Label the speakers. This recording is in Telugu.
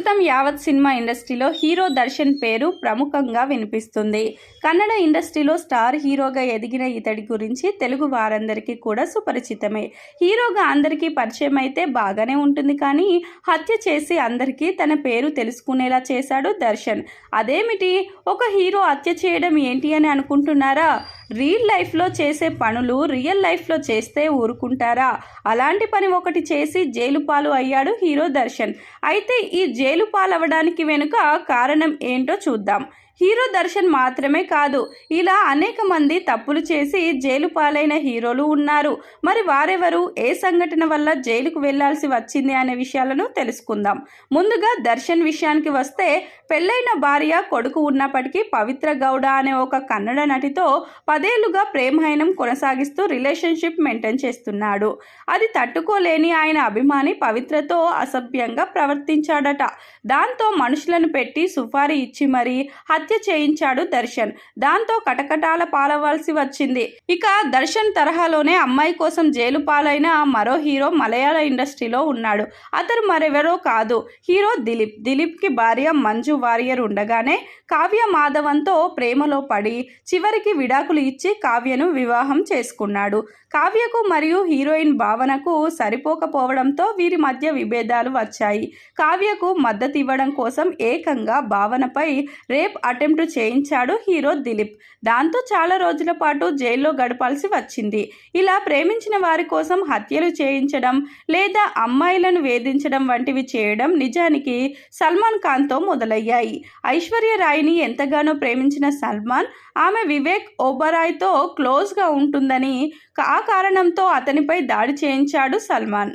Speaker 1: ప్రస్తుతం యావత్ సినిమా ఇండస్ట్రీలో హీరో దర్శన్ పేరు ప్రముఖంగా వినిపిస్తుంది. కన్నడ ఇండస్ట్రీలో స్టార్ హీరోగా ఎదిగిన ఇతడి గురించి తెలుగు వారందరికీ కూడా సుపరిచితమే. హీరోగా అందరికీ పరిచయం అయితే బాగానే ఉంటుంది, కానీ హత్య చేసి అందరికీ తన పేరు తెలుసుకునేలా చేశాడు దర్శన్. అదేమిటి, ఒక హీరో హత్య చేయడం ఏంటి అని అనుకుంటున్నారా? రియల్ లైఫ్లో చేసే పనులు రియల్ లైఫ్లో చేస్తే ఊరుకుంటారా? అలాంటి పని ఒకటి చేసి జైలు పాలు అయ్యాడు హీరో దర్శన్. అయితే ఈ జైలు పాలవడానికి వెనుక కారణం ఏంటో చూద్దాం. హీరో దర్శన్ మాత్రమే కాదు, ఇలా అనేక మంది తప్పులు చేసి జైలు పాలైన హీరోలు ఉన్నారు. మరి వారెవరు, ఏ సంఘటన వల్ల జైలుకు వెళ్లాల్సి వచ్చింది అనే విషయాలను తెలుసుకుందాం. ముందుగా దర్శన్ విషయానికి వస్తే, పెళ్లైన భార్య కొడుకు ఉన్నప్పటికీ పవిత్ర గౌడ అనే ఒక కన్నడ నటితో 10 ఏళ్లుగా ప్రేమహైనం కొనసాగిస్తూ రిలేషన్షిప్ మెయింటైన్ చేస్తున్నాడు. అది తట్టుకోలేని ఆయన అభిమాని పవిత్రతో అసభ్యంగా ప్రవర్తించాడట. దాంతో మనుషులను పెట్టి సుపారీ ఇచ్చి మరీ హత్య చేయించాడు దర్శన్. దాంతో కటకటాల పాలవలసి వచ్చింది. ఇక దర్శన్ తరహాలోనే అమ్మాయి కోసం జైలు పాలైన మరో హీరో మలయాళ ఇండస్ట్రీలో ఉన్నాడు. అతను మరెవరో కాదు, హీరో దిలీప్. దిలీప్కి భార్య మంజు వారియర్ ఉండగానే కావ్య మాధవన్తో ప్రేమలో పడి చివరికి విడాకులు ఇచ్చి కావ్యను వివాహం చేసుకున్నాడు. కావ్యకు మరియు హీరోయిన్ భావనకు సరిపోకపోవడంతో వీరి మధ్య విభేదాలు వచ్చాయి. కావ్యకు మద్దతు ఇవ్వడం కోసం ఏకంగా భావనపై రేప్ అటెంప్ట్ చేయించాడు హీరో దిలీప్. దాంతో చాలా రోజుల పాటు జైల్లో గడపాల్సి వచ్చింది. ఇలా ప్రేమించిన వారి కోసం హత్యలు చేయించడం లేదా అమ్మాయిలను వేధించడం వంటివి చేయడం నిజానికి సల్మాన్ ఖాన్తో మొదలయ్యాయి. ఐశ్వర్య రాయ్ని ఎంతగానో ప్రేమించిన సల్మాన్, ఆమె వివేక్ ఓబరాయ్తో క్లోజ్గా ఉంటుందని ఆ కారణంతో అతనిపై దాడి చేయించాడు సల్మాన్.